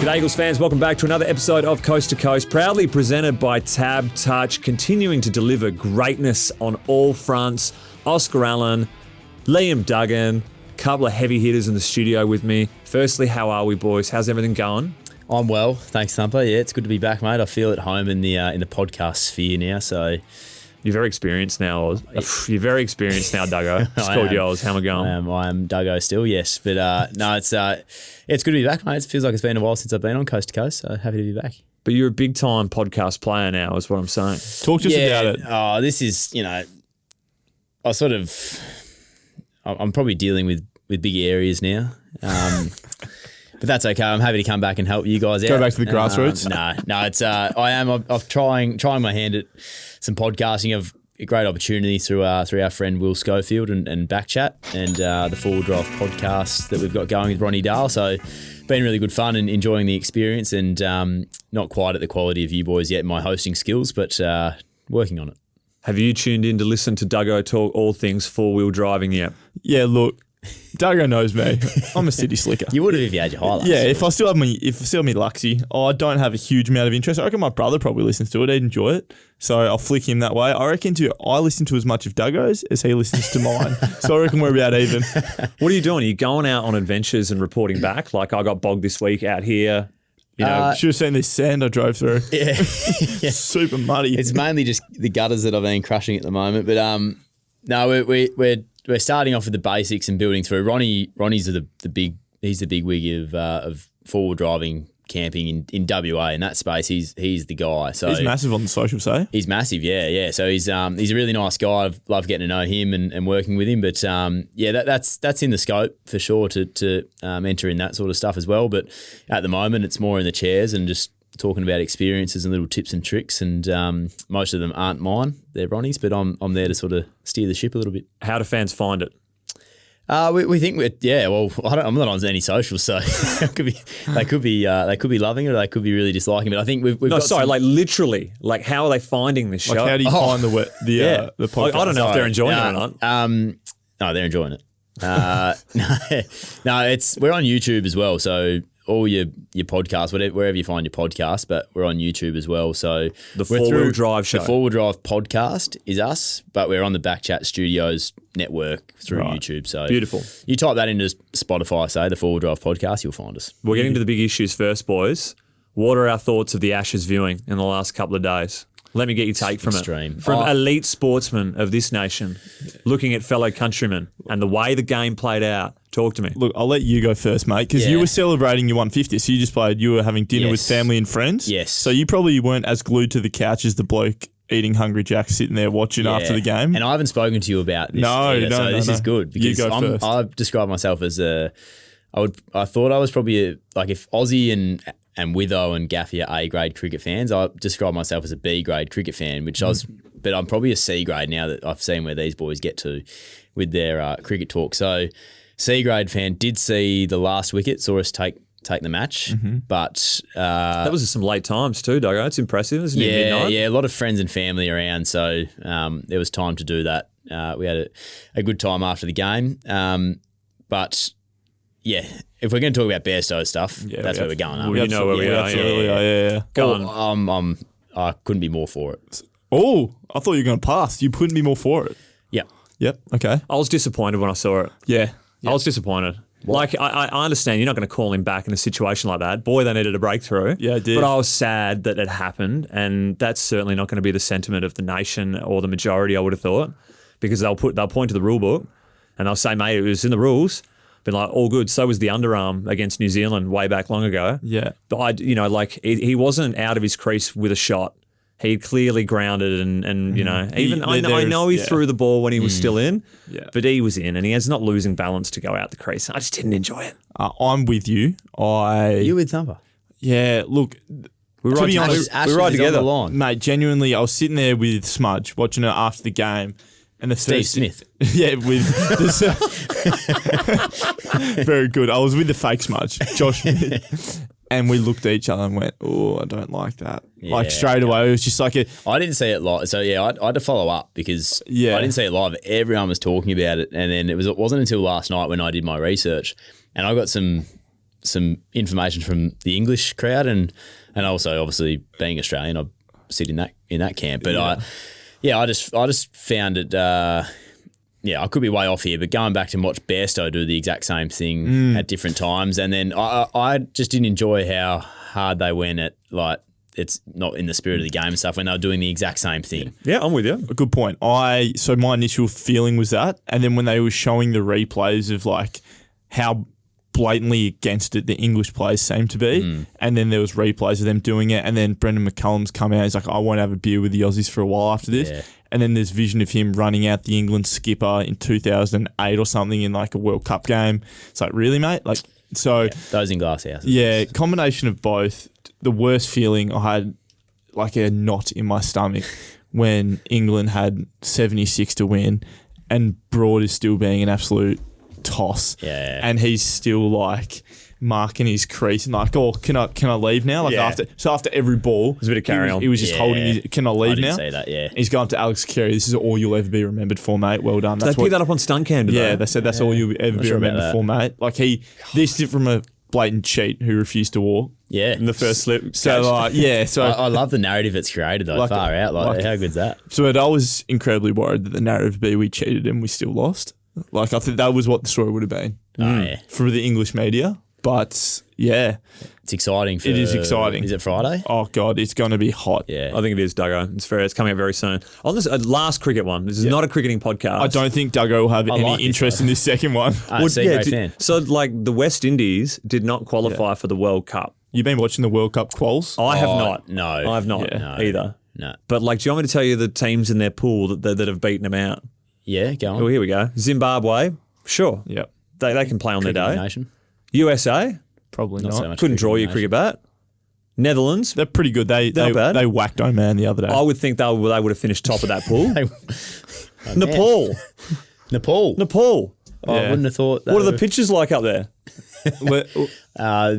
G'day Eagles fans, welcome back to another episode of Coast to Coast, proudly presented by Tab Touch, continuing to deliver greatness on all fronts. Oscar Allen, Liam Duggan, a couple of heavy hitters in the studio with me. Firstly, how are we, boys? How's everything going? I'm well, thanks, Thumper. Yeah, it's good to be back, mate. I feel at home in the podcast sphere now, so... You're very experienced now. You're very experienced now, Duggo. Just called yours. How am I going? I am Duggo still, yes. But no, it's good to be back, mate. It feels like it's been a while since I've been on Coast to Coast, so happy to be back. But you're a big-time podcast player now, is what I'm saying. Talk to us about it. Oh, this is, I'm probably dealing with big areas now. But that's okay. I'm happy to come back and help you guys out. Go back to the grassroots. No, it's I'm trying my hand at some podcasting. I've a great opportunity through our friend Will Schofield and Backchat and the Forward Drive podcast that we've got going with Ronnie Dahl. So been really good fun and enjoying the experience, and not quite at the quality of you boys yet in my hosting skills, but working on it. Have you tuned in to listen to Duggo talk all things four-wheel driving yet? Yeah, look, Duggo knows me. I'm a city slicker. You would have if you had your highlights. Yeah, if I still have me Luxie, I don't have a huge amount of interest. I reckon my brother probably listens to it. He'd enjoy it. So I'll flick him that way. I reckon I listen to as much of Duggo's as he listens to mine. So I reckon we're about even. What are you doing? Are you going out on adventures and reporting back? Like I got bogged this week out here. Should have seen this sand I drove through. Yeah. Super muddy. It's mainly just the gutters that I've been crushing at the moment. But no, we're starting off with the basics and building through. Ronnie's he's the big wig of forward driving camping in WA in that space. He's the guy. So he's massive on the social, say. He's massive, yeah. So he's a really nice guy. I've loved getting to know him and working with him. But that's in the scope for sure to enter in that sort of stuff as well. But at the moment, it's more in the chairs and just talking about experiences and little tips and tricks, and most of them aren't mine; they're Ronnie's. But I'm there to sort of steer the ship a little bit. How do fans find it? We think I'm not on any socials, so they could be loving it, or they could be really disliking it. But I think we've got literally, how are they finding this show? Like how do you find the podcast? I don't know if they're enjoying it or not. No, they're enjoying it. No, we're on YouTube as well, so. All your podcasts, wherever you find your podcast, but we're on YouTube as well. So the Four-Wheel Drive show. The Four-Wheel Drive podcast is us, but we're on the Backchat Studios network through YouTube. So beautiful. You type that into Spotify, say the Four-Wheel Drive podcast, you'll find us. We're getting to the big issues first, boys. What are our thoughts of the Ashes viewing in the last couple of days? Let me get your take from Extreme. it. From elite sportsmen of this nation, looking at fellow countrymen and the way the game played out. Talk to me. Look, I'll let you go first, mate, because you were celebrating your 150. So you were having dinner with family and friends. Yes. So you probably weren't as glued to the couch as the bloke eating Hungry Jack sitting there watching after the game. And I haven't spoken to you about this. No. This is good because you go first. I describe myself as I thought I was probably if Aussie and Witho and Gaffey are A-grade cricket fans, I describe myself as a B-grade cricket fan, but I'm probably a C-grade now that I've seen where these boys get to with their cricket talk. So C-grade fan did see the last wicket, saw us take the match, but... that was some late times too, Duggo. It's impressive, isn't it? Midnight? Yeah, a lot of friends and family around, so there was time to do that. We had a good time after the game, but... Yeah, if we're going to talk about Bairstow stuff, that's where we're going. You know where we are. Absolutely, yeah. Go on. I couldn't be more for it. Oh, I thought you were going to pass. You couldn't be more for it. Yep. Okay. I was disappointed when I saw it. Yeah. I was disappointed. What? I understand you're not going to call him back in a situation like that. Boy, they needed a breakthrough. Yeah, it did. But I was sad that it happened, and that's certainly not going to be the sentiment of the nation or the majority, I would have thought, because they'll point to the rule book and they'll say, mate, it was in the rules. Been like, all good. So was the underarm against New Zealand way back long ago. Yeah. But he wasn't out of his crease with a shot. He clearly grounded and I know he threw the ball when he was still in, but he was in and he has not losing balance to go out the crease. I just didn't enjoy it. I'm with you. You with Thumper? Yeah, look, we ride together. Mate, genuinely, I was sitting there with Smudge watching it after the game. And the Steve Smith. Yeah, with very good. I was with the fake Smudge, Josh Smith. And we looked at each other and went, oh, I don't like that. Yeah, straight away, it was just like I didn't see it live. So, I had to follow up because I didn't see it live. Everyone was talking about it. And then it wasn't until last night when I did my research and I got some some information from the English crowd, and also obviously being Australian, I sit in that camp. But I just found it. I could be way off here, but going back to watch Bairstow do the exact same thing at different times, and then I just didn't enjoy how hard they went at, like, it's not in the spirit of the game and stuff when they were doing the exact same thing. Yeah, I'm with you. A good point. So my initial feeling was that, and then when they were showing the replays of like how blatantly against it the English players seemed to be, and then there was replays of them doing it, and then Brendan McCullum's come out, he's like, I won't have a beer with the Aussies for a while after this. Yeah. And then there's vision of him running out the England skipper in 2008 or something in like a World Cup game. It's like, really, mate? Like, so those in glass houses. Yeah, combination of both. The worst feeling, I had like a knot in my stomach when England had 76 to win and Broad is still being an absolute toss. Yeah. And he's still like marking his crease and like, oh, can I leave now? Like after every ball, there's a bit of carry on. He was just holding his, can I leave now? I didn't say that, yeah. He's gone to Alex Carey. This is all you'll ever be remembered for, mate. Well done. They picked that up on Stunt Cam today. Yeah, they said that's all you'll ever be remembered for, mate. Like this is from a blatant cheat who refused to walk. Yeah. In the first slip. So I love the narrative it's created though. Far out. Like how good's that? So I was incredibly worried that the narrative would be we cheated and we still lost. Like I think that was what the story would have been for the English media. But yeah, it's exciting. It is exciting. Is it Friday? Oh God, it's going to be hot. Yeah, I think it is, Duggo. It's fair. It's coming up very soon. On this last cricket one, this is not a cricketing podcast. I don't think Duggo will have any interest in this second one. Great fan. So like the West Indies did not qualify for the World Cup. You've been watching the World Cup quals? I have not. No, I have not either. No. But like, do you want me to tell you the teams in their pool that have beaten them out? Yeah, go on. Oh, here we go. Zimbabwe, sure. Yep. They can play on their day. Nation. USA, probably not. So much couldn't draw your cricket bat. Netherlands, they're pretty good. They whacked Oman the other day. I would think they would have finished top of that pool. Nepal. I wouldn't have thought that. What are the pitches like up there?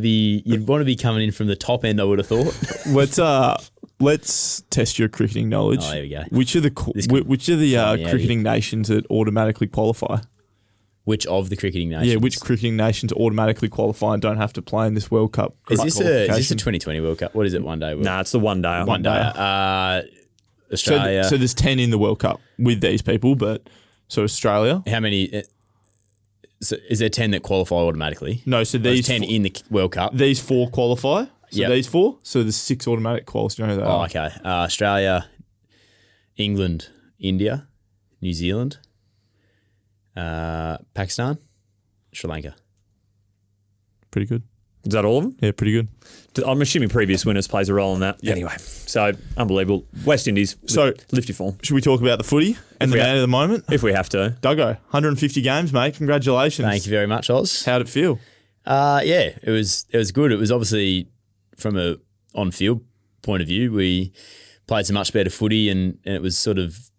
You'd want to be coming in from the top end, I would have thought. Let's test your cricketing knowledge. Oh, there we go. Which are the cricketing nations that automatically qualify? Which of the cricketing nations? Yeah, which cricketing nations automatically qualify and don't have to play in this World Cup? Is this a 2020 World Cup? What is it? One day? Nah, it's the one day. One day. Australia. So there's 10 in the World Cup with these people, but so Australia. How many? So is there 10 that qualify automatically? No, so these 10 in the World Cup. These 4 qualify. So these 4. So there's 6 automatic quals. Do you know who they are? Okay. Australia, England, India, New Zealand, Pakistan, Sri Lanka. Pretty good. Is that all of them? Yeah, pretty good. I'm assuming previous winners plays a role in that. Yep. Anyway, so unbelievable. West Indies, so lift your form. Should we talk about the footy and the man of the moment? If we have to. Duggo, 150 games, mate. Congratulations. Thank you very much, Oz. How'd it feel? Yeah, it was good. It was obviously from a on-field point of view, we played some much better footy and it was sort of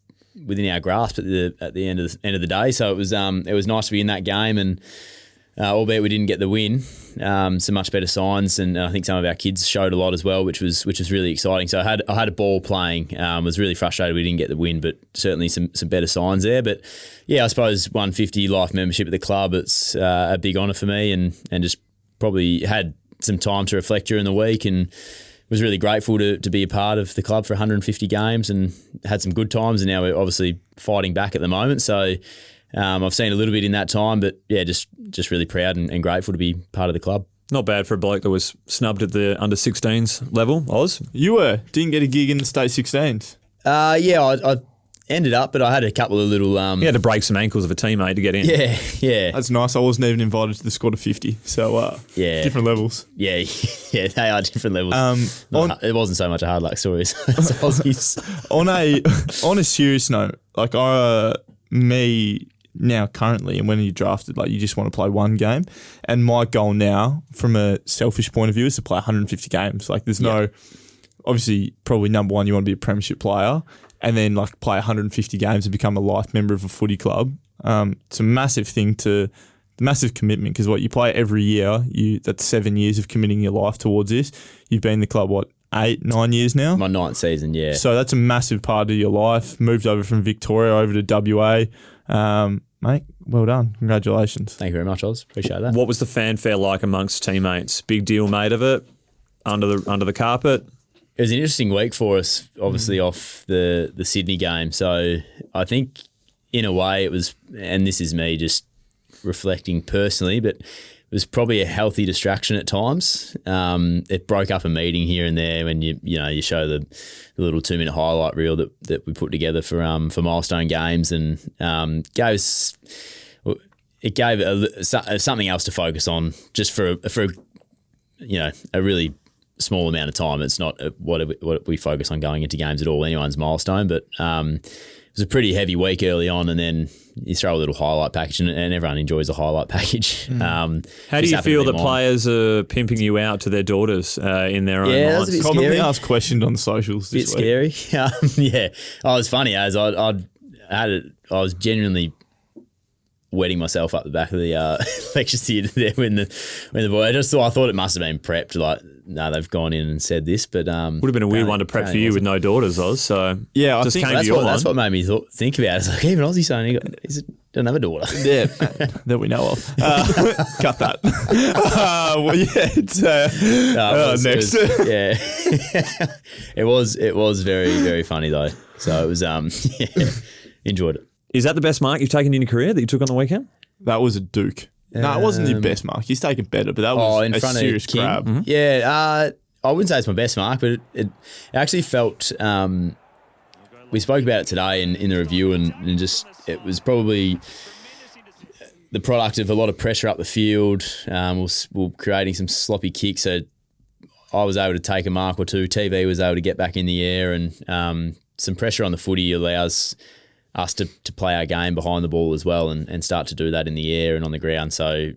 within our grasp at the end of the day. So it was nice to be in that game and albeit we didn't get the win, some much better signs and I think some of our kids showed a lot as well, which was really exciting. So I had a ball playing. Was really frustrated we didn't get the win, but certainly some better signs there. But yeah, I suppose 150 life membership at the club, it's a big honour for me and just probably had some time to reflect during the week and was really grateful to be a part of the club for 150 games and had some good times and now we're obviously fighting back at the moment. So I've seen a little bit in that time, but yeah, just really proud and grateful to be part of the club. Not bad for a bloke that was snubbed at the under-16s level, Oz. You didn't get a gig in the state 16s. Yeah, I ended up, but I had a couple of little... You had to break some ankles of a teammate to get in. Yeah. That's nice. I wasn't even invited to the squad of 50, so different levels. Yeah, they are different levels. It wasn't so much a hard luck story as Aussies. on a serious note, like me now currently, and when you drafted, like you just want to play one game, and my goal now, from a selfish point of view, is to play 150 games. Like there's no, obviously, probably number one, you want to be a premiership player, and then like play 150 games and become a life member of a footy club. It's a massive massive commitment because what you play every year, that's 7 years of committing your life towards this. You've been in the club 8, 9 years now? My 9th season, yeah. So that's a massive part of your life. Moved over from Victoria over to WA. mate, well done. Congratulations. Thank you very much, Oz. Appreciate that. What was the fanfare like amongst teammates? Big deal made of it? Under the carpet? It was an interesting week for us, obviously off the Sydney game. So I think in a way it was, and this is me just reflecting personally, but it was probably a healthy distraction at times. It broke up a meeting here and there when you show the little 2-minute highlight reel that we put together for milestone games, and gave something else to focus on just for a really small amount of time. It's not what we focus on going into games at all, anyone's milestone, but it was a pretty heavy week early on, and then you throw a little highlight package, and everyone enjoys a highlight package. How do you feel that players are pimping you out to their daughters in their own Yeah, minds? that's a bit Commonly scary. asked questioned on socials this week. Bit scary. Yeah. Oh, it was funny as I was genuinely wetting myself up the back of the lecture theatre there when the boy. I thought it must have been prepped. Like, no, they've gone in and said this, but Would have been a weird one to prep for you with no daughters, Oz. So Yeah, I just think came to that's your what mind. made me think about it. It's like, even Aussie saying he doesn't have a daughter. Yeah, that we know of. Cut that. Well, yeah, it's next. It was very, very funny though. So it was enjoyed it. Is that the best mark you've taken in your career that you took on the weekend? That was a Duke. No, it wasn't your best mark. He's taken better, but that was in a front serious of King. grab. Mm-hmm. Yeah, I wouldn't say it's my best mark, but it actually felt. We spoke about it today in the review, and just it was probably the product of a lot of pressure up the field. We're creating some sloppy kicks, so I was able to take a mark or two. TV was able to get back in the air, and some pressure on the footy allows us to play our game behind the ball as well, and start to do that in the air and on the ground. So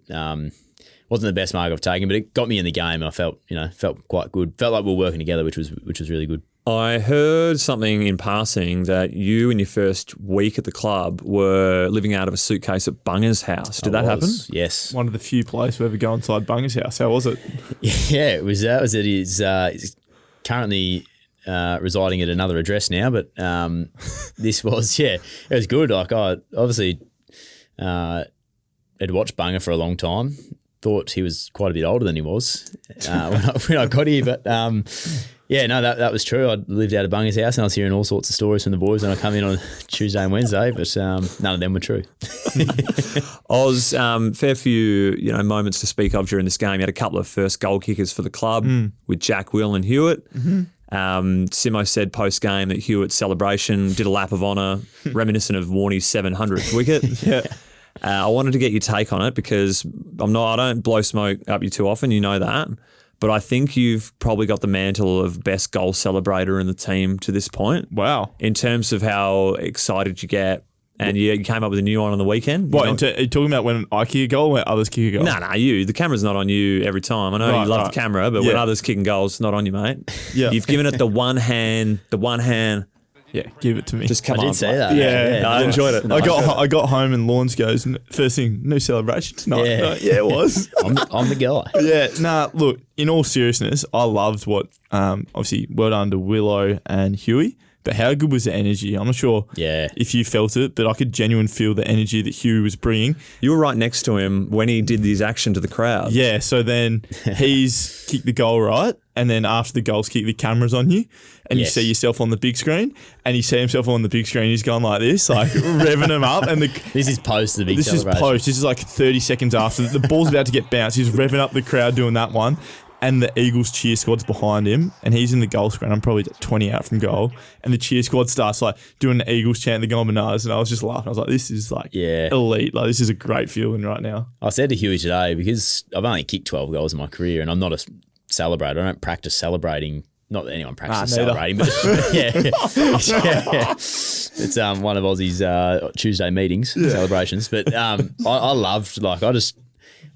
wasn't the best mark I've taken, but it got me in the game. I felt quite good. Felt like we were working together, which was really good. I heard something in passing that you in your first week at the club were living out of a suitcase at Bunga's house. Did that happen? Yes. One of the few players who ever go inside Bunga's house. How was it? Yeah, it was. That was it. He's currently residing at another address now, but this was, it was good. Like, I obviously had watched Bunga for a long time. Thought he was quite a bit older than he was when I got here, but that was true. I lived out of Bunga's house, and I was hearing all sorts of stories from the boys when I come in on Tuesday and Wednesday, but none of them were true. Oz, fair few moments to speak of during this game. You had a couple of first goal kickers for the club with Jack, Will and Hewitt. Mm-hmm. Simo said post-game that Hewitt's celebration did a lap of honour reminiscent of Warney's 700th wicket. Yeah. I wanted to get your take on it because I don't blow smoke up you too often, you know that. But I think you've probably got the mantle of best goal celebrator in the team to this point. Wow. In terms of how excited you get. And you came up with a new one on the weekend. What, are you talking about when I kick a goal or when others kick a goal? No, you. The camera's not on you every time. I know you love the camera, but when others kicking goals, it's not on you, mate. Yeah. You've given it the one hand. Yeah, give it to me. Just come I on. did say that. Yeah. I enjoyed it. I got home and Lawrence goes, first thing, no celebration tonight. Yeah. It was. I'm the guy. Yeah, look, in all seriousness, I loved what, obviously, well done to Willow and Huey, but how good was the energy? I'm not sure if you felt it, but I could genuinely feel the energy that Huey was bringing. You were right next to him when he did his action to the crowd. Yeah, so then he's kicked the goal, right? And then after the goal's kicked, the camera's on you, and you see yourself on the big screen, and you see himself on the big screen, he's going like this, like revving him up. And this is post the big celebration. This is post. This is like 30 seconds after. The ball's about to get bounced. He's revving up the crowd doing that one. And the Eagles cheer squad's behind him, and he's in the goal screen. I'm probably 20 out from goal, and the cheer squad starts like doing the Eagles chant, the going bananas, and I was just laughing. I was like, "This is like elite. Like this is a great feeling right now." I said to Huey today, because I've only kicked 12 goals in my career, and I'm not a celebrator. I don't practice celebrating. Not that anyone practices celebrating, but it's one of Aussie's Tuesday meetings celebrations. But I loved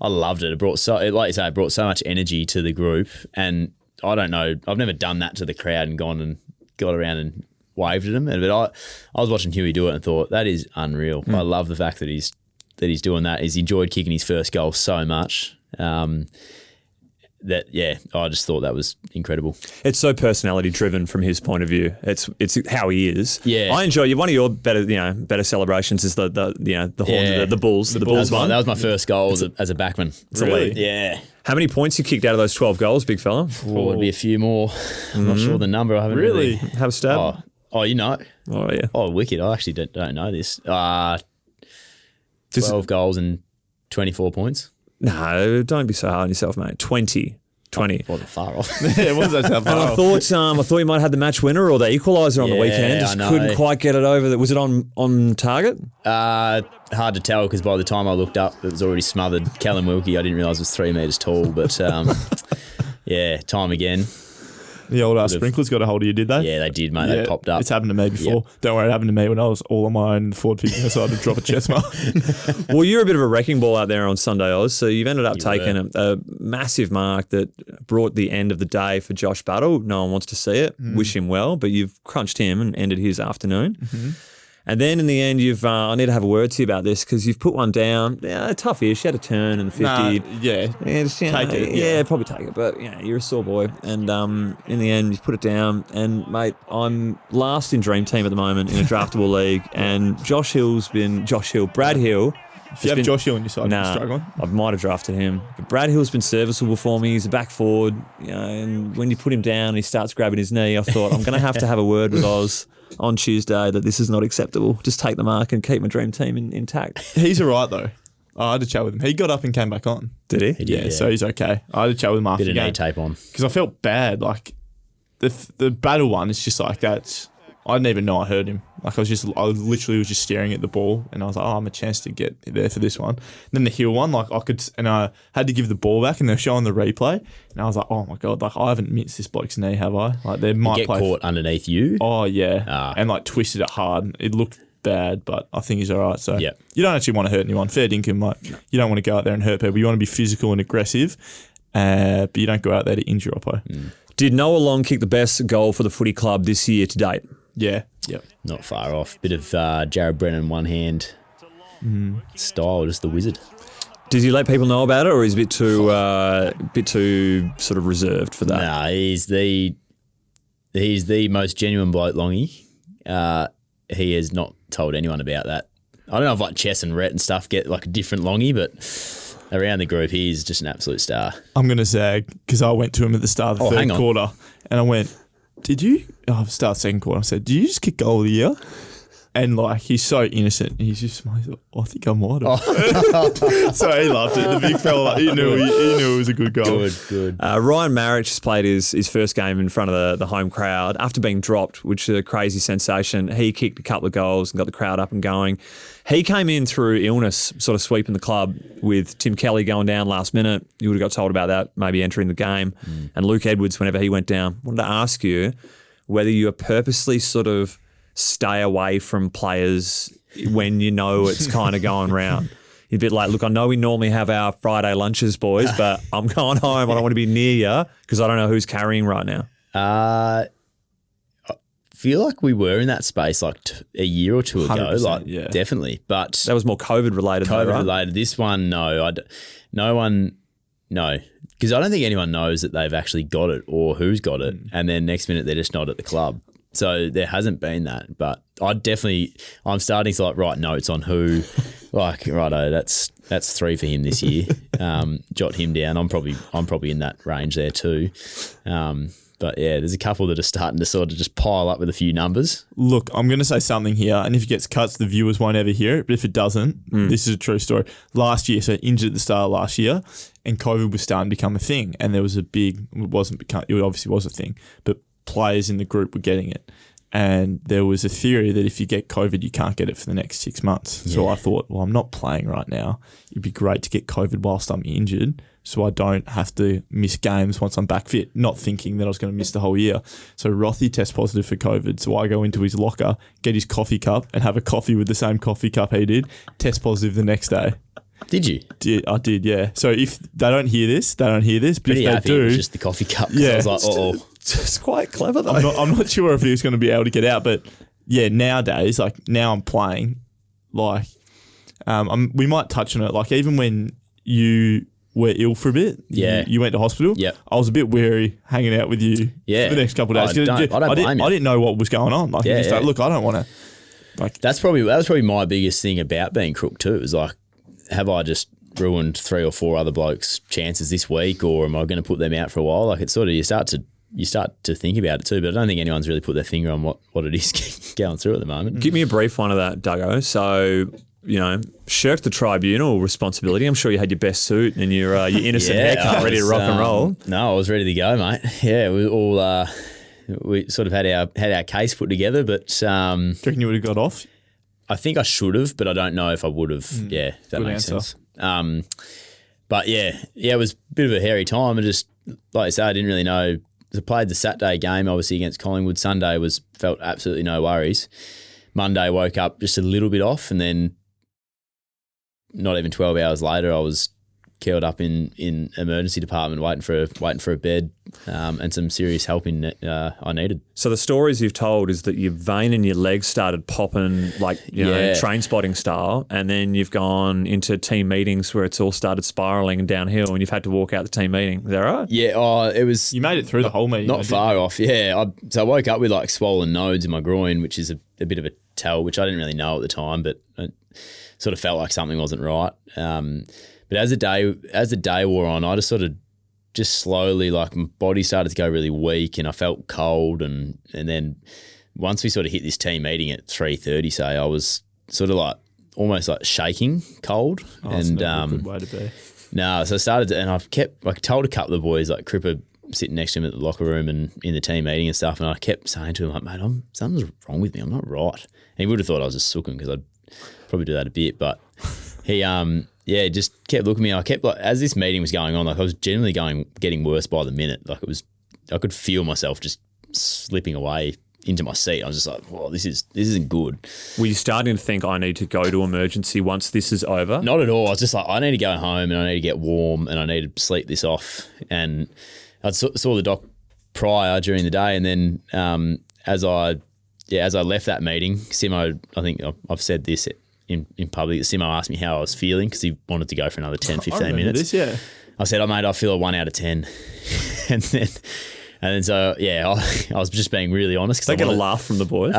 I loved it. It brought like you say, it brought so much energy to the group. And I don't know, I've never done that to the crowd and gone and got around and waved at them. But I was watching Huey do it and thought, that is unreal. I love the fact that he's doing that. He's enjoyed kicking his first goal so much. I just thought that was incredible. It's so personality driven from his point of view. It's how he is. Yeah. I enjoy you. One of your better celebrations is the horn, the Bulls. The Bulls one. That was my first goal as a backman. Really? Yeah. How many points you kicked out of those 12 goals, big fella? Oh, it'd be a few more. I'm not sure the number. I haven't really. Have a stab. Oh, you know. Oh, yeah. Oh, wicked. I actually don't know this. 12 goals and 24 points. No, don't be so hard on yourself, mate. 20. Wasn't far off. It wasn't that far And I thought you might have had the match winner or the equaliser on the weekend. Just I know. couldn't quite get it over. Was it on target? Hard to tell because by the time I looked up, it was already smothered. Callum Wilkie, I didn't realise was 3 metres tall, but time again. The old sprinklers got a hold of you, did they? Yeah, they did, mate. They popped up. It's happened to me before. Don't worry, it happened to me when I was all on my own in the forward 50. I decided to drop a chest mark. Well, you're a bit of a wrecking ball out there on Sunday, Oz, so you've ended up taking a massive mark that brought the end of the day for Josh Battle. No one wants to see it. Wish him well, but you've crunched him and ended his afternoon. Mm-hmm. And then in the end, I need to have a word to you about this because you've put one down. Yeah, tough-ish. You had a turn and 50. Take it. Yeah, probably take it. But, you're a sore boy. And in the end, you've put it down. And, mate, I'm last in Dream Team at the moment in a draftable league. And Brad Hill. If you have Josh Hill on your side, you're struggling. I might have drafted him. But Brad Hill's been serviceable for me. He's a back forward. And when you put him down and he starts grabbing his knee, I thought, I'm going to have a word with Oz on Tuesday that this is not acceptable. Just take the mark and keep my dream team intact. He's all right, though. I had a chat with him. He got up and came back on. Did he? He did, Yeah, so he's okay. I had a chat with him after the Bit of game. knee tape on. Because I felt bad. Like, the battle one, it's just like that. I didn't even know I heard him. Like, I literally was just staring at the ball and I was like, I'm a chance to get there for this one. And then the heel one, like I had to give the ball back and they're showing the replay and I was like, oh my God, like I haven't missed this bloke's knee, have I? Like they might Get caught underneath you. Oh yeah. And like twisted it hard. It looked bad, but I think he's all right. So you don't actually want to hurt anyone. Fair dinkum, like you don't want to go out there and hurt people. You want to be physical and aggressive, but you don't go out there to injure Oppo. Did Noah Long kick the best goal for the footy club this year to date? Yeah. Yep. Not far off. Bit of Jared Brennan one hand style, just the wizard. Does he let people know about it, or is he a bit too sort of reserved for that? Nah, he's the most genuine bloke, Longy. He has not told anyone about that. I don't know if like Chess and Rhett and stuff get like a different Longy, but around the group, he's just an absolute star. I'm going to zag because I went to him at the start of the third quarter and I went, did you? Start second quarter. I said, did you just kick goal of the year? And like, he's so innocent. He's just smiles. I think I might have. So he loved it. The big fella, he knew it was a good goal. Good. Ryan Marich has played his first game in front of the home crowd after being dropped, which is a crazy sensation. He kicked a couple of goals and got the crowd up and going. He came in through illness, sort of sweeping the club with Tim Kelly going down last minute. You would have got told about that, maybe entering the game. And Luke Edwards, whenever he went down. I wanted to ask you whether you are purposely sort of stay away from players when you know it's kind of going round. You're a bit like, look, I know we normally have our Friday lunches, boys, but I'm going home. I don't want to be near you because I don't know who's carrying right now. I feel like we were in that space like a year or two ago. Like, definitely. But that was more COVID related. Related. This one, no. No. Because I don't think anyone knows that they've actually got it or who's got it. And then next minute they're just not at the club. So there hasn't been that, but I'm starting to like write notes on who, like, righto, that's 3 for him this year. Jot him down. I'm probably in that range there too. But yeah, there's a couple that are starting to sort of just pile up with a few numbers. Look, I'm going to say something here, and if it gets cuts, the viewers won't ever hear it. But if it doesn't, this is a true story. Last year, so injured at the start of last year, and COVID was starting to become a thing, and there was it obviously was a thing, but players in the group were getting it. And there was a theory that if you get COVID, you can't get it for the next 6 months. Yeah. So I thought, well, I'm not playing right now. It'd be great to get COVID whilst I'm injured so I don't have to miss games once I'm back fit, not thinking that I was going to miss the whole year. So Rothy tests positive for COVID. So I go into his locker, get his coffee cup and have a coffee with the same coffee cup he did, test positive the next day. Did you? I did, yeah. So if they don't hear this, they don't hear this. But pretty if they do, it was just the coffee cup. Yeah, I was like, it's quite clever though. I'm not sure if he was going to be able to get out, but yeah, nowadays, like now I'm playing, like we might touch on it. Like even when you were ill for a bit. Yeah. You went to hospital. Yep. I was a bit wary hanging out with you Yeah. for the next couple of days. I didn't know what was going on. Like, Yeah, just yeah. like, look, I don't want to. Like, that was probably my biggest thing about being crook too. It was like, have I just ruined 3 or 4 other blokes' chances this week, or am I going to put them out for a while? Like, it's sort of you start to think about it too. But I don't think anyone's really put their finger on what it is going through at the moment. Give me a brief one of that, Duggo. So, shirked the tribunal responsibility. I'm sure you had your best suit and your innocent haircut ready to rock and roll. No, I was ready to go, mate. Yeah, we all we sort of had our case put together, but do you reckon you would have got off? I think I should have, but I don't know if I would have. Yeah, if that Good makes answer. sense. But yeah, it was a bit of a hairy time. And just like I said, I didn't really know. I played the Saturday game, obviously against Collingwood. Sunday felt absolutely no worries. Monday woke up just a little bit off, and then not even 12 hours later, I was curled up in emergency department waiting for a bed and some serious help I needed. So the stories you've told is that your vein in your leg started popping like, train spotting style, and then you've gone into team meetings where it's all started spiralling downhill and you've had to walk out the team meeting. Is that right? Yeah, it was... You made it through the whole meeting. Not far off, yeah. So I woke up with like swollen nodes in my groin, which is a bit of a tell, which I didn't really know at the time, but it sort of felt like something wasn't right. But as the day wore on, I just slowly, like, my body started to go really weak and I felt cold, and then once we sort of hit this team meeting at 3:30, say, I was sort of like almost like shaking cold. That's not a good way to be. No, so I started to, and I told a couple of boys, like Cripper sitting next to him at the locker room and in the team meeting and stuff, and I kept saying to him, like, mate, something's wrong with me. I'm not right. And he would have thought I was just sooking because I'd probably do that a bit, but he just kept looking at me. I kept, like, as this meeting was going on, like, I was generally getting worse by the minute. Like, I could feel myself just slipping away into my seat. I was just like, "Whoa, this isn't good." Were you starting to think, I need to go to emergency once this is over? Not at all. I was just like, I need to go home and I need to get warm and I need to sleep this off. And I saw the doc prior during the day, and then as I left that meeting, Simo, I think I've said this in public, Simo asked me how I was feeling because he wanted to go for another 10, 15 minutes. I said, I feel a 1 out of 10. And then so, yeah, I was just being really honest. They get a laugh from the boys.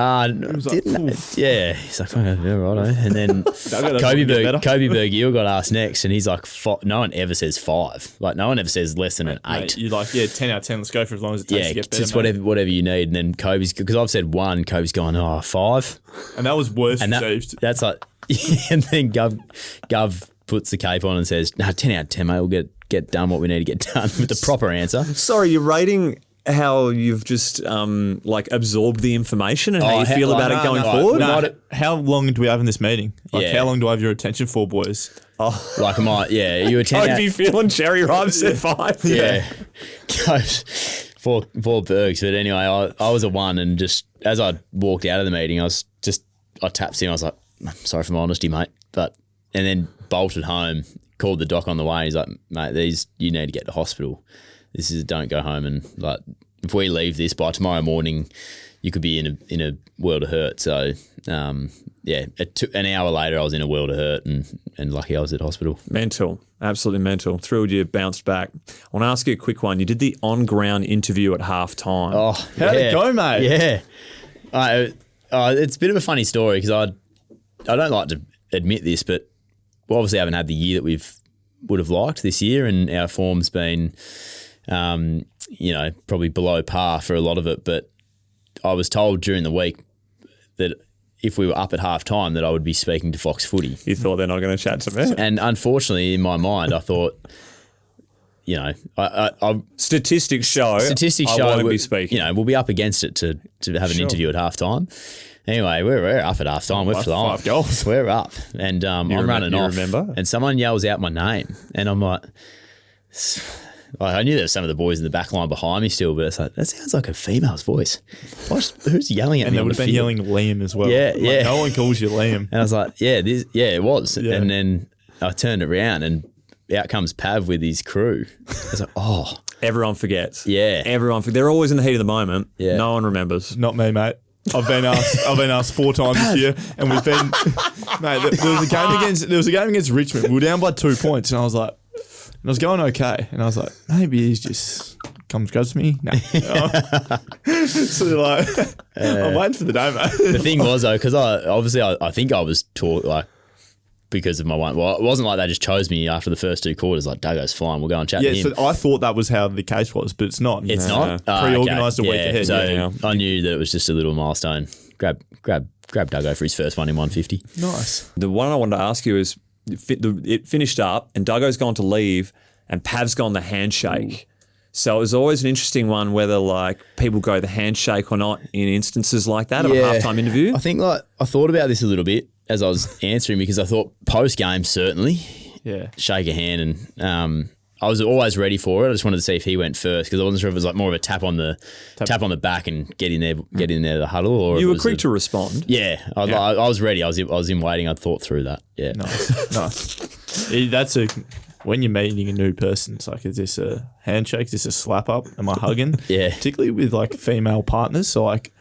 Yeah. He's like, okay, yeah, right. And then Kobe Bergiel got asked next, and he's like, no one ever says 5. Like, no one ever says less than an 8. Mate, you're like, 10 out of 10, let's go for as long as it takes to get better. Just whatever you need. And then Kobe's, because I've said 1, Kobe's gone, 5. And that was worse received. That's like, and then Gov puts the cape on and says, no, 10 out of 10, mate, we'll get done what we need to get done with the proper answer. Sorry, you're rating how you've just absorbed the information and how you feel about it going forward? How long do we have in this meeting? Like, Yeah. how long do I have your attention for, boys? Like, am I? Yeah, you were 10 I'd be feeling cherry ripe said 5. Yeah. Goes for Bergs. But anyway, I was a 1, and just as I walked out of the meeting, I tapped him. I was like, I'm sorry for my honesty, mate. And then bolted home, called the doc on the way. He's like, mate, you need to get to hospital. Don't go home, and like, if we leave this by tomorrow morning, you could be in a world of hurt. So, it took an hour later, I was in a world of hurt, and lucky I was at hospital. Mental, absolutely mental. Thrilled you bounced back. I want to ask you a quick one. You did the on-ground interview at halftime. Oh, How'd it go, mate? Yeah, it's a bit of a funny story because I don't like to admit this, but we obviously haven't had the year that we would have liked this year, and our form's been, probably below par for a lot of it. But I was told during the week that if we were up at half time that I would be speaking to Fox Footy. You thought they're not going to chat to me? And unfortunately, in my mind, I thought, Statistics show I want to be speaking. We'll be up against it to have an interview at half time. Anyway, we're up at half time. We're flying. 5 goals. We're up. And I'm running off. Remember? And someone yells out my name. And I'm like, I knew there were some of the boys in the back line behind me still, but it's like, that sounds like a female's voice. Who's yelling at me? And they would have been yelling Liam as well. Yeah, yeah. No one calls you Liam. And I was like, it was. Yeah. And then I turned around and out comes Pav with his crew. I was like, oh. Everyone forgets. Yeah. They're always in the heat of the moment. Yeah. No one remembers. Not me, mate. I've been asked 4 times this year, and we've been, mate. There was a game against Richmond. We were down by 2 points, and I was like, I was going okay. And I was like, maybe he's just comes grabs me. No. So like, I'm waiting for the day, mate. The thing was though, because I think I was taught like because of my one. Well, it wasn't like they just chose me after the first 2 quarters. Like Duggan's fine, we'll go and chat to him. So I thought that was how the case was, but it's not. It's not Pre-organised a week ahead. So I knew that it was just a little milestone. Grab Duggo for his first one in 150. Nice. The one I wanted to ask you is, it finished up and Duggo's gone to leave and Pav's gone the handshake. So it was always an interesting one whether like people go the handshake or not in instances like that of a halftime interview. I think like I thought about this a little bit as I was answering because I thought post game certainly shake a hand and I was always ready for it. I just wanted to see if he went first because I wasn't sure if it was like more of a tap on the back and get in there the huddle or you were quick to respond. Yeah, I was ready. I was in waiting. I'd thought through that. Yeah, nice. When you're meeting a new person, it's like, is this a handshake? Is this a slap up? Am I hugging? Yeah. Particularly with like female partners. So like,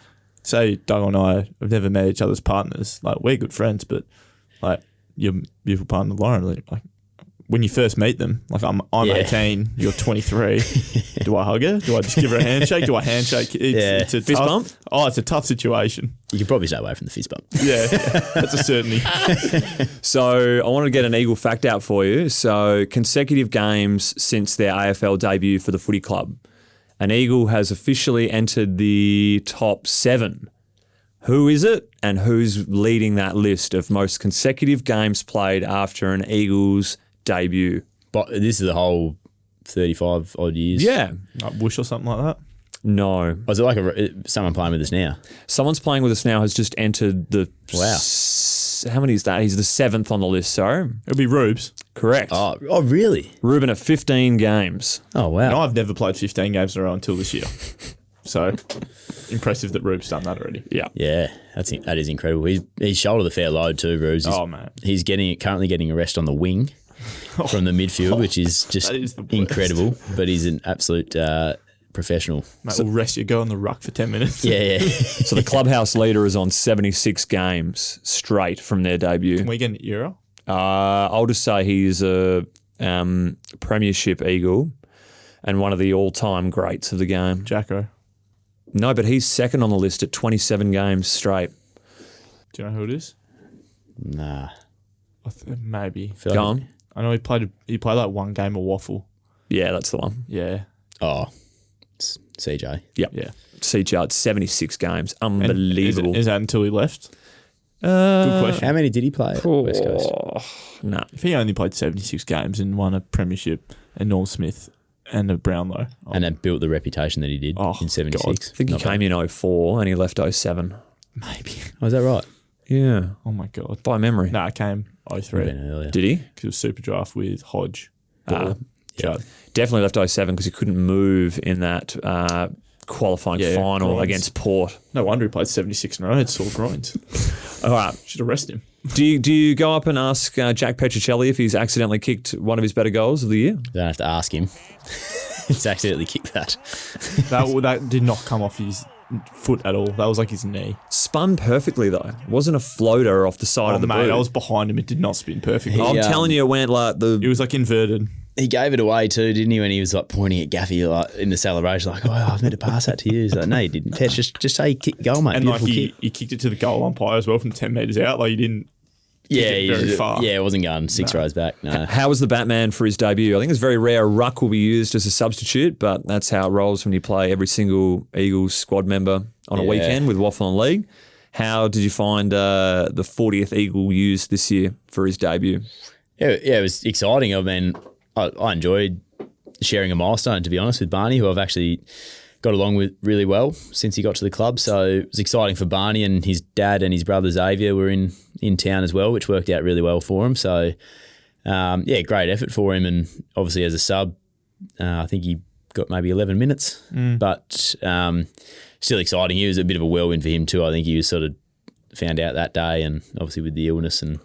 say Doug and I have never met each other's partners. Like we're good friends, but like your beautiful partner Lauren, like when you first meet them, like I'm 18, you're 23. Do I hug her? Do I just give her a handshake? Do I handshake? It's a fist bump. Oh, it's a tough situation. You could probably stay away from the fist bump. Yeah, that's a certainty. So I wanted to get an Eagle fact out for you. So consecutive games since their AFL debut for the footy club, an Eagle has officially entered the top 7. Who is it and who's leading that list of most consecutive games played after an Eagles debut? But this is the whole 35 odd years. Yeah. Like Bush or something like that? No. Was it like someone playing with us now? Someone's playing with us now has just entered the... Wow. How many is that? He's the 7th on the list, so... It'll be Rubes. Correct. Oh, really? Ruben at 15 games. Oh, wow. And I've never played 15 games in a row until this year. So, impressive that Rubes done that already. Yeah. Yeah, that is incredible. He's shouldered the fair load too, Rubes. Oh, man. He's currently getting a rest on the wing from the midfield, which is just incredible. But he's an absolute professional. Mate, we'll rest you, go on the ruck for 10 minutes. Yeah. So the clubhouse leader is on 76 games straight from their debut. Can we get an era? I'll just say he's a premiership Eagle and one of the all-time greats of the game. Jacko. No, but he's second on the list at 27 games straight. Do you know who it is? Nah. Maybe. Go on. I know he played like one game of waffle. Yeah, that's the one. Yeah. Oh, it's CJ. Yep. Yeah. CJ, 76 games. Unbelievable. Is that until he left? Good question. How many did he play at West Coast? No. If he only played 76 games and won a premiership and Norm Smith and a Brownlow. And then built the reputation that he did in 76. God. I think he came in 04 and he left 07. Maybe. Oh, is that right? Yeah. Oh, my God. By memory. No, it came 03. Been earlier. Did he? Because it was super draft with Hodge. Ball, Judd. Definitely left 07 because he couldn't move in that qualifying final groins. against Port. No wonder he played 76 in a row. Had sore groins. All right. Should arrest him. Do you go up and ask Jack Petricelli if he's accidentally kicked one of his better goals of the year? Don't have to ask him. He's accidentally kicked that. That did not come off his foot at all. That was like his knee. Spun perfectly though. It wasn't a floater off the side of the boot. I was behind him. It did not spin perfectly. I'm telling you, it went like It was like inverted. He gave it away too, didn't he? When he was like pointing at Gaffy like in the celebration, like, "Oh, I was meant to pass that to you." He's like, "No, you didn't. Petch, just say kick goal, mate." And like Beautiful he kick. kicked it to the goal umpire as well from 10 metres out. Like he didn't. He very far. Yeah, it wasn't going 6 rows back. No. How was the Batman for his debut? I think it's very rare a ruck will be used as a substitute, but that's how it rolls when you play every single Eagles squad member on a weekend with Waffle and League. How did you find the 40th Eagle used this year for his debut? Yeah, it was exciting. I mean, I enjoyed sharing a milestone, to be honest, with Barney, who I've actually got along with really well since he got to the club. So it was exciting for Barney, and his dad and his brother Xavier were in town as well, which worked out really well for him. So, great effort for him. And obviously as a sub, I think he got maybe 11 minutes, but still exciting. He was a bit of a whirlwind for him too. I think he was sort of found out that day, and obviously with the illness and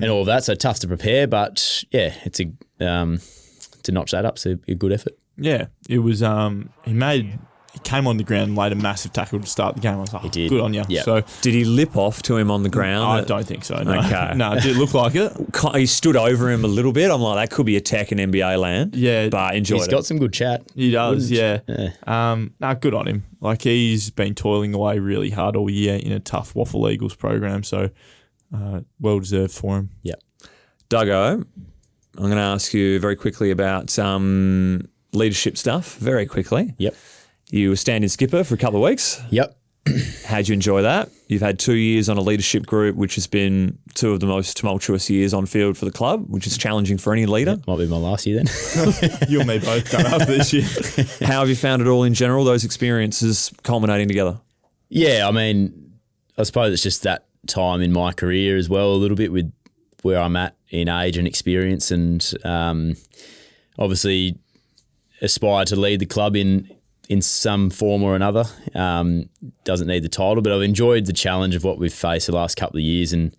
all of that. So tough to prepare, but yeah, it's to notch that up. So a good effort. Yeah, it was. He made he came on the ground and laid a massive tackle to start the game. I was like, did. good on you. Yep. So Did he lip off to him on the ground? I don't think so. No, Okay. no, did it look like it? He stood over him a little bit. I'm like, that could be a tech in NBA land. Yeah. But enjoyed He's it. got some good chat. He does, yeah. Yeah. Good on him. Like, he's been toiling away really hard all year in a tough Waffle Eagles program, so well deserved for him. Yep. Duggo, I'm going to ask you very quickly about leadership stuff, very quickly. Yep. You were standing skipper for a couple of weeks. Yep. How'd you enjoy that? You've had 2 years on a leadership group, which has been 2 of the most tumultuous years on field for the club, which is challenging for any leader. Might be my last year then. You and me both done after this year. How have you found it all in general, those experiences culminating together? Yeah, I mean, I suppose it's just that time in my career as well, a little bit with where I'm at in age and experience, and obviously aspire to lead the club in some form or another. Doesn't need the title, but I've enjoyed the challenge of what we've faced the last couple of years, and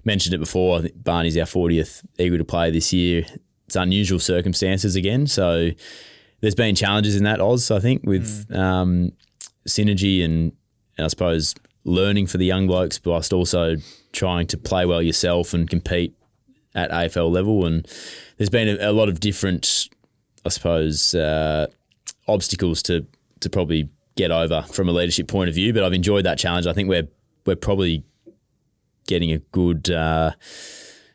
mentioned it before, I think Barney's our 40th Eagle to play this year. It's unusual circumstances again, so there's been challenges in that, Oz, I think, with synergy and I suppose learning for the young blokes, whilst also trying to play well yourself and compete at AFL level. And there's been a lot of different, I suppose, obstacles to probably get over from a leadership point of view, but I've enjoyed that challenge. I think we're probably getting a good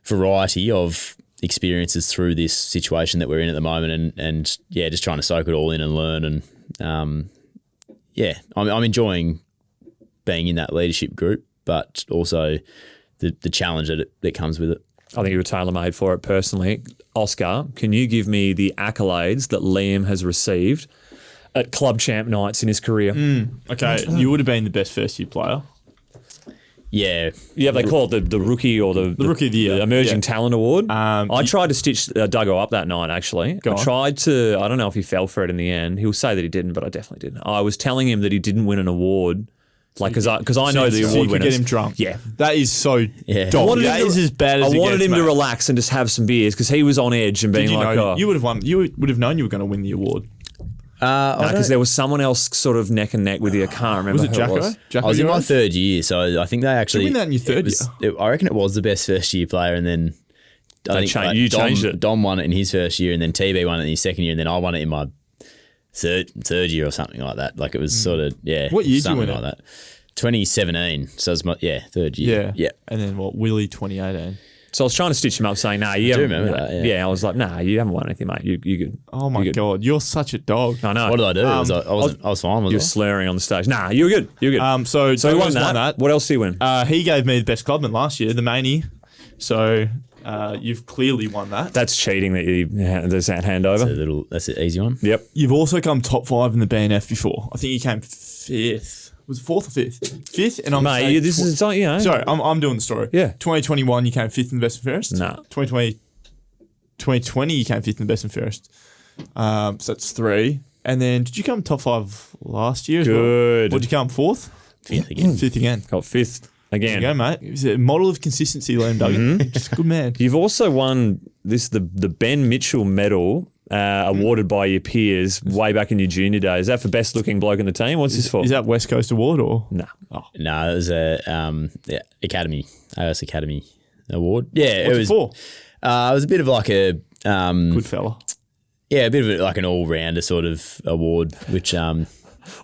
variety of experiences through this situation that we're in at the moment, and just trying to soak it all in and learn. And I'm enjoying being in that leadership group, but also the challenge that comes with it. I think you were tailor-made for it personally. Oscar, can you give me the accolades that Liam has received at club champ nights in his career? Okay, you would have been the best first-year player. Yeah. Yeah, they call it the rookie or the Rookie of the Year. the Emerging Yeah. Talent Award. I you- tried to stitch Duggo up that night, actually. Go I on. tried to, I don't know if he fell for it in the end. He'll say that he didn't, but I definitely didn't. I was telling him that he didn't win an award, like, because I know the so award you could winners. get him drunk. Yeah. That is so Yeah. dog. I wanted That him is to- as bad as I it wanted gets, him to mate. relax and just have some beers because he was on edge and being Did you like, know you would have won? You would have known you were going to win the award. because there was someone else sort of neck and neck with you. I can't remember Was it who Jacko? it was. Jacko I was in my Euro? third year, so I think they actually win that in your third I reckon it was the best first year player, and then I think you changed it. Dom won it in his first year, and then TB won it in his second year, and then I won it in my third year or something like that. Like, it was sort of What year did you something win like it? that. 2017. So it's my third year. Yeah. And then Willie 2018. So I was trying to stitch him up saying, nah, you haven't. remember that, yeah. I was like, nah, you haven't won anything, mate. You good. Oh my You good. God, you're such a dog. I know. What did I do? I was fine. You were Was I? slurring on the stage. Nah, you were good. You were good. So So he won Duggo's that. What else did he win? He gave me the best clubman last year, the Maney. So you've clearly won that. That's cheating that there's that handover. That's an easy one. Yep. You've also come top 5 in the BNF before. I think you came 5th. Was it 4th or 5th? 5th, and I'm Mate, saying this is, you know. Sorry, I'm doing the story. Yeah. 2021, you came 5th in the best and fairest. Nah. 2020, you came 5th in the best and fairest. So that's 3. And then, did you come top 5 last year as Good. well? What did you come, 4th? 5th again. 5th again. Got 5th again. There you go, mate. It was a model of consistency, Liam Duggan. Just a good man. You've also won the Ben Mitchell medal awarded by your peers way back in your junior days. Is that for best looking bloke in the team? What's this for? Is that West Coast Award or? Nah. No, it was a Academy, AOS Academy Award. Yeah, What's it was for? It was a bit of like a Good fella. a bit of like an all rounder sort of award, which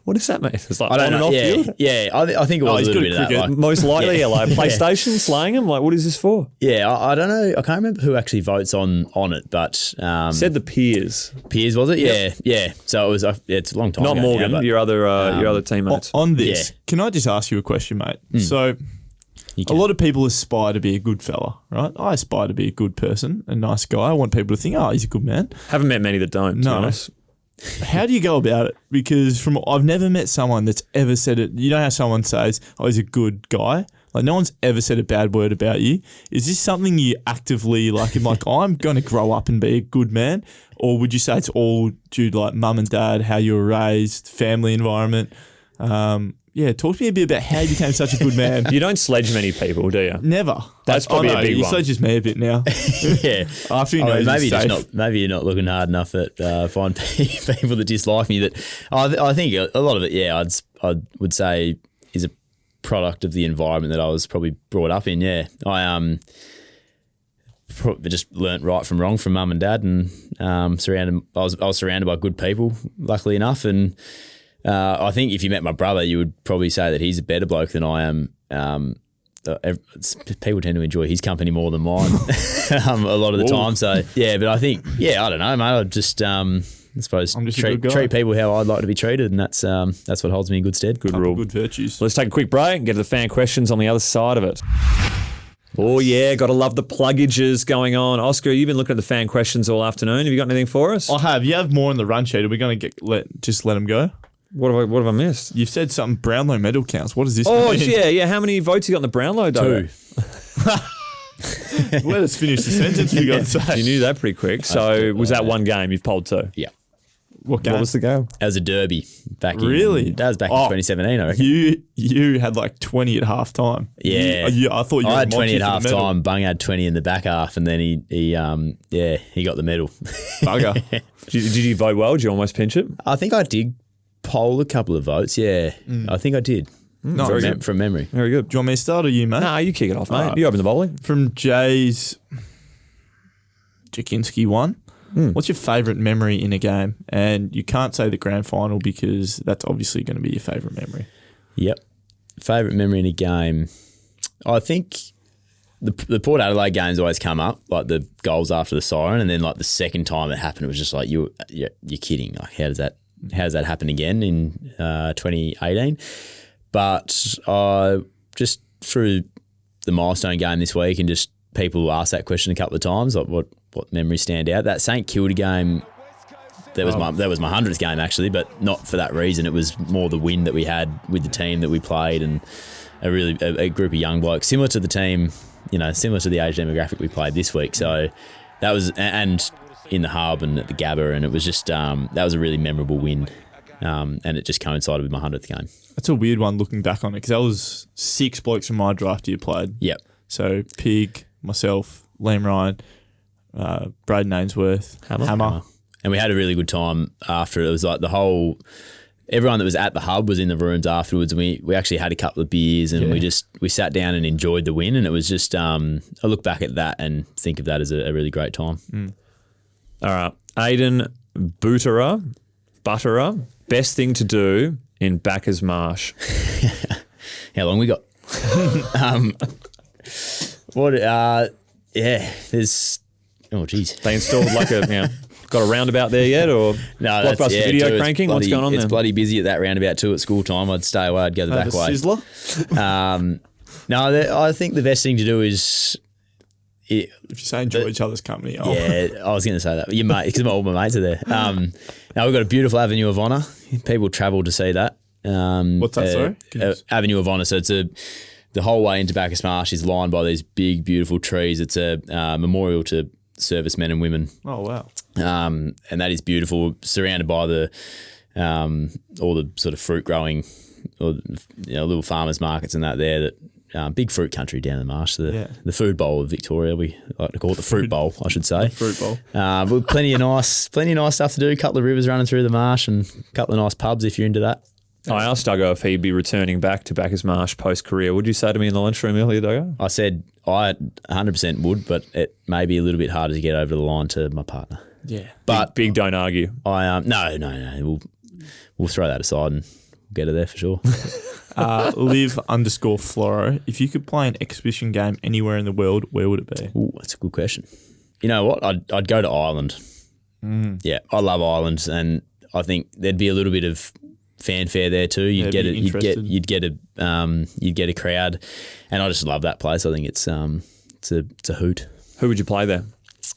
What does that mean? It's like I don't on and know. off Yeah, field? yeah. I think it was he's a little good bit at of that. cricket. Like, Most likely, Yeah. like PlayStation, slaying him. Like, what is this for? yeah, I don't know. I can't remember who actually votes on it, but Said the peers, Piers was it? Yeah. So it was. It's a long time. not ago now, Morgan. but your other teammates. On this, Yeah. can I just ask you a question, mate? So, you a can- lot of people aspire to be a good fella, right? I aspire to be a good person, a nice guy. I want people to think, oh, he's a good man. Haven't met many that don't. To be No. honest. How do you go about it? Because I've never met someone that's ever said it. You know how someone says, oh, he's a good guy? Like, no one's ever said a bad word about you. Is this something you actively, like, I'm going to grow up and be a good man? Or would you say it's all due to, like, mum and dad, how you were raised, family environment? talk to me a bit about how you became such a good man. You don't sledge many people, do you? Never. That's probably a big you one. sledges me a bit now. Yeah. After you know Maybe you're not looking hard enough at find people that dislike me. But I think a lot of it, I would say is a product of the environment that I was probably brought up in. Yeah, I just learnt right from wrong from mum and dad, and I was surrounded by good people, luckily enough. And I think if you met my brother, you would probably say that he's a better bloke than I am. People tend to enjoy his company more than mine a lot of the time. So yeah, but I think I don't know, mate. I just I suppose treat people how I'd like to be treated, and that's what holds me in good stead. Good rule. Good virtues. Let's take a quick break and get to the fan questions on the other side of it. Oh yeah, gotta love the pluggages going on. Oscar, you've been looking at the fan questions all afternoon. Have you got anything for us? I have. You have more in the run sheet. Are we going to let them go? What have I missed? You've said something Brownlow medal counts. What does this Oh, mean? yeah. How many votes you got in the Brownlow, though? 2. Let us finish the sentence, for God's sake. You knew that pretty quick. So was that one game you've polled 2? Yeah. What game? What was the game? That was a derby back in... Really? That was back in 2017, I reckon. You had like 20 at half time. Yeah. I thought you were I had 20 at for the half medal. time. Bung had 20 in the back half, and then he got the medal. Bugger. Did you vote well? Did you almost pinch it? I think I did poll a couple of votes, yeah. I think I did. Nice. From memory. Very good. Do you want me to start or you, mate? Nah, you kick it off, mate. Alright. You open the bowling. From Jay's Jakinski 1. What's your favourite memory in a game? And you can't say the grand final because that's obviously going to be your favourite memory. Yep. Favourite memory in a game. I think the Port Adelaide games always come up, like the goals after the siren, and then like the second time it happened, it was just like you're kidding. Like how does that happen again in 2018? But just through the milestone game this week, and just people asked that question a couple of times, like what memories stand out. That St Kilda game, that was my 100th game actually, but not for that reason. It was more the win that we had with the team that we played, and a group of young blokes similar to the team, similar to the age demographic we played this week. So that was, and in the hub and at the Gabba, and it was just that was a really memorable win, and it just coincided with my 100th game. That's a weird one looking back on it, because that was 6 blokes from my draft year played. Yep. So Pig, myself, Liam Ryan, Braden Ainsworth, Hammer. And we had a really good time after. It was like everyone that was at the hub was in the rooms afterwards, and we actually had a couple of beers, and we sat down and enjoyed the win, and it was just I look back at that and think of that as a really great time. All right. Aiden Butterer, best thing to do in Bacchus Marsh. How long we got? There's... Oh, geez. They installed got a roundabout there yet, or no? Blockbuster video cranking? What's going on there? It's bloody busy at that roundabout too at school time. I'd stay away. I'd go the back way. Sizzler? No, I think the best thing to do is... if you say enjoy each other's company. Yeah, I was going to say that. Your mate, because all my mates are there. Now we've got a beautiful Avenue of Honour. People travel to see that. What's that, sorry? Avenue of Honour. So the whole way into Bacchus Marsh is lined by these big, beautiful trees. It's a memorial to servicemen and women. Oh, wow. And that is beautiful, surrounded by all the sort of fruit growing, or little farmers markets and that there. That big fruit country down the marsh. The food bowl of Victoria, we like to call it the fruit bowl, I should say. Fruit bowl. But plenty of nice stuff to do. A couple of rivers running through the marsh, and a couple of nice pubs if you're into that. I asked Duggo if he'd be returning back to Bacchus Marsh post-career. Would you say to me in the lunchroom earlier, Duggo? I said I 100% would, but it may be a little bit harder to get over the line to my partner. Yeah. But big don't argue. No. We'll throw that aside and get her there for sure. Liv_Floro. If you could play an exhibition game anywhere in the world, where would it be? Ooh, that's a good question. You know what? I'd go to Ireland. Yeah, I love Ireland, and I think there'd be a little bit of fanfare there too. You'd get a crowd, and I just love that place. I think it's a hoot. Who would you play there?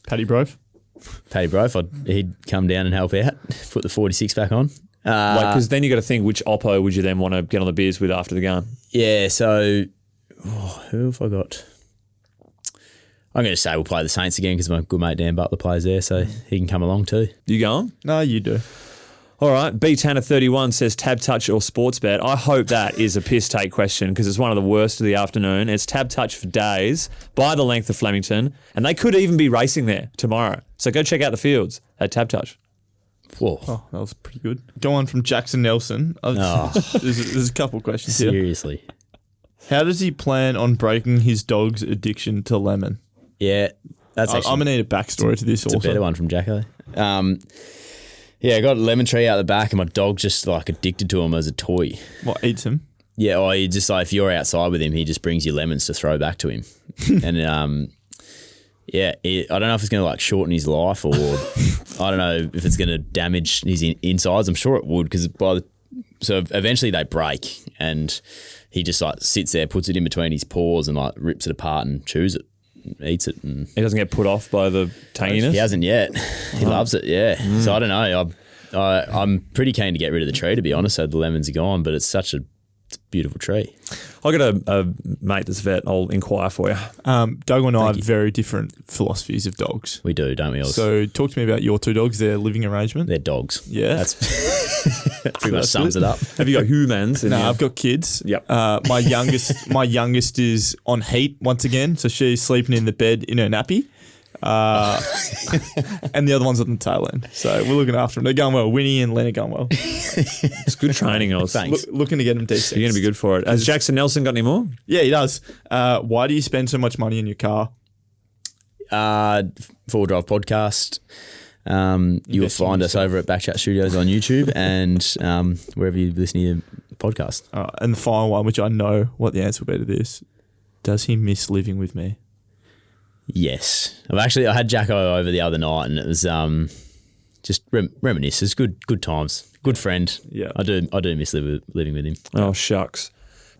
Paddy Brove. He'd come down and help out, put the 46 back on. Because then you got to think, which oppo would you then want to get on the beers with after the game? Yeah, so who have I got? I'm going to say we'll play the Saints again because my good mate Dan Butler plays there, so he can come along too. You going? No, you do. All right, B-Tanner31 says tab touch or sports bet. I hope that is a piss take question because it's one of the worst of the afternoon. It's tab touch for days by the length of Flemington, and they could even be racing there tomorrow. So go check out the fields at tab touch. Whoa. Oh, that was pretty good. Go on from Jackson Nelson. There's a couple of questions here. Seriously. How does he plan on breaking his dog's addiction to lemon? Yeah, that's I'm actually going to need a backstory to this it's also. a better one from Jacko. Yeah, I got a lemon tree out the back and my dog's just like addicted to him as a toy. What, eats him? Yeah, or he just like if you're outside with him, he just brings you lemons to throw back to him. And I don't know if it's going to like shorten his life or I don't know if it's going to damage his insides. I'm sure it would because so eventually they break and he just like sits there, puts it in between his paws and like rips it apart and chews it, eats it. And He doesn't get put off by the tanginess? he hasn't yet. He loves it, yeah. So I don't know. I'm pretty keen to get rid of the tree, to be honest, so the lemons are gone, but it's such a beautiful tree. I got a mate that's a vet. I'll inquire for you. Doug and I have very different philosophies of dogs. We do, don't we? Oz? So talk to me about your two dogs, their living arrangement. They're dogs. Yeah. That's pretty much sums it up. Have you got humans? No, I've got kids. Yep. My youngest is on heat once again, so she's sleeping in the bed in her nappy. And the other one's on the tail end. So we're looking after them. They're going well. Winnie and Len are going well. It's good training, Oz. Thanks. Looking to get them decent. You're going to be good for it. Has Jackson Nelson got any more? Yeah, he does. Why do you spend so much money in your car? Four Drive Podcast. You will find us over at Backchat Studios on YouTube and wherever you listen to your podcast. And the final one, which I know what the answer will be to this. Does he miss living with me? Yes. I had Jacko over the other night and it was just reminisce. It's good times. Good friend. Yeah. I do miss living with him. Oh, shucks.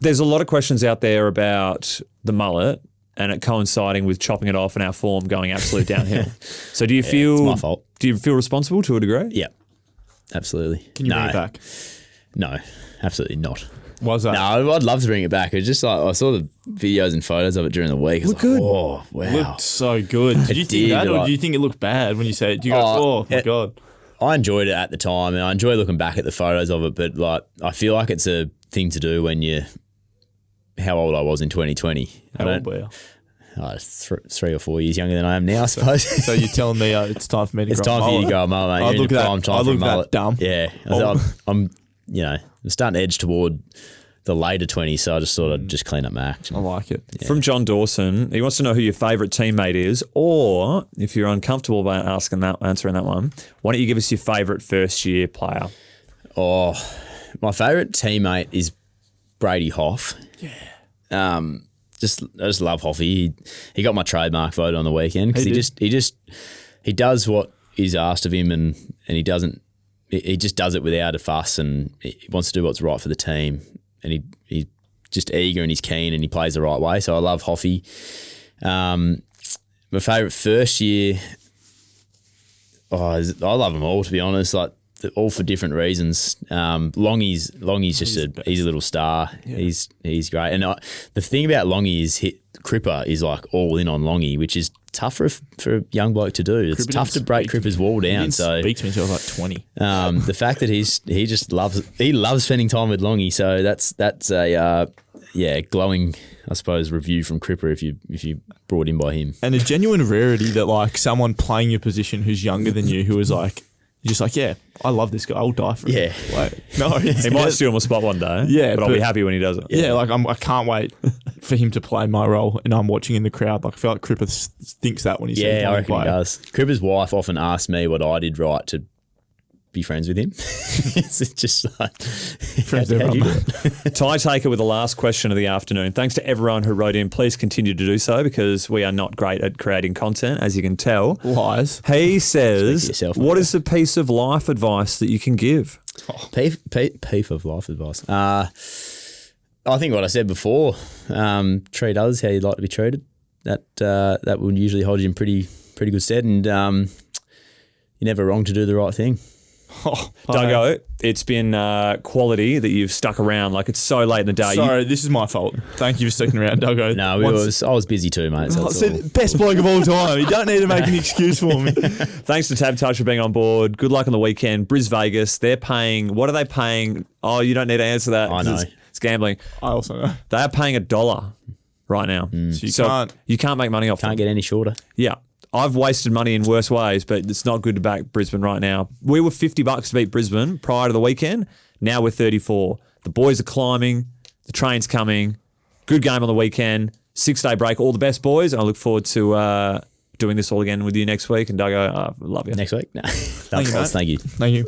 There's a lot of questions out there about the mullet and it coinciding with chopping it off and our form going absolute downhill. So do you feel... It's my fault. Do you feel responsible to a degree? Yeah. Absolutely. Can you bring it back? No, absolutely not. Why was that? No, I'd love to bring it back. It's just like I saw the videos and photos of it during the week. Look good. Oh, wow. It looked so good. Did you think that or do you think it looked bad when you say it? Do you go, oh my God. I enjoyed it at the time and I enjoy looking back at the photos of it, but like I feel like it's a thing to do when how old I was in 2020. How old were you? 3 or 4 years younger than I am now, I suppose. So you're telling me it's time for me to It's grow a time for you mullet? to grow a mullet, mate. I You're look in the that- prime time I for a look that mullet. dumb. Yeah. I'm starting to edge toward the later 20s, so I just thought I'd just clean up my act. I like it. Yeah. From John Dawson, he wants to know who your favourite teammate is, or if you're uncomfortable about answering that one, why don't you give us your favourite first year player? Oh, my favourite teammate is Brady Hoff. Yeah. I just love Hoffy. He got my trademark vote on the weekend because he does what is asked of him and he just does it without a fuss and he wants to do what's right for the team and he's just eager and he's keen and he plays the right way. So I love Hoffy. My favourite first year, I love them all, to be honest. Like all for different reasons. Longy's just he's a little star. Yeah. He's great. And the thing about Longy is Cripper is like all in on Longy, which is tough for a young bloke to do. It's tough to break Cripper's wall down. So speak to me until I was like 20. The fact that he just loves spending time with Longy. So that's a glowing, I suppose, review from Cripper if you brought in by him. And a genuine rarity that like someone playing your position who's younger than you who is like. You're just like, yeah, I love this guy. I'll die for him. Yeah. Like, no, He might steal my spot one day. Yeah, but I'll be happy when he does it. Yeah, like I can't wait for him to play my role, and I'm watching in the crowd. Like I feel like Cripper thinks that when he sees I me reckon play. he does. Cripper's wife often asks me what I did right to be friends with him. It's just like Friends how do you do everyone. it? Tie taker with the last question of the afternoon. Thanks to everyone who wrote in. Please continue to do so because we are not great at creating content, as you can tell. Lies. He says, yourself, what is the piece of life advice that you can give? Piece of life advice. I think what I said before, treat others how you'd like to be treated. That would usually hold you in pretty good stead and you're never wrong to do the right thing. Duggo, it's been quality that you've stuck around. Like, it's so late in the day. Sorry, this is my fault. Thank you for sticking around, Duggo. No, I was busy too, mate. So Best bloke of all time. You don't need to make an excuse for me. Thanks to Tab Touch for being on board. Good luck on the weekend. Bris Vegas, they're paying, what are they paying? Oh, you don't need to answer that. I know. It's gambling. I also know. They are paying $1 right now. So you can't make money off can't them. get any shorter. Yeah. I've wasted money in worse ways, but it's not good to back Brisbane right now. We were $50 to beat Brisbane prior to the weekend. Now we're 34. The boys are climbing. The train's coming. Good game on the weekend. 6-day break. All the best, boys. And I look forward to doing this all again with you next week. And Duggo, I love you. Next week? No. Thank you, mate. Thank you. Thank you.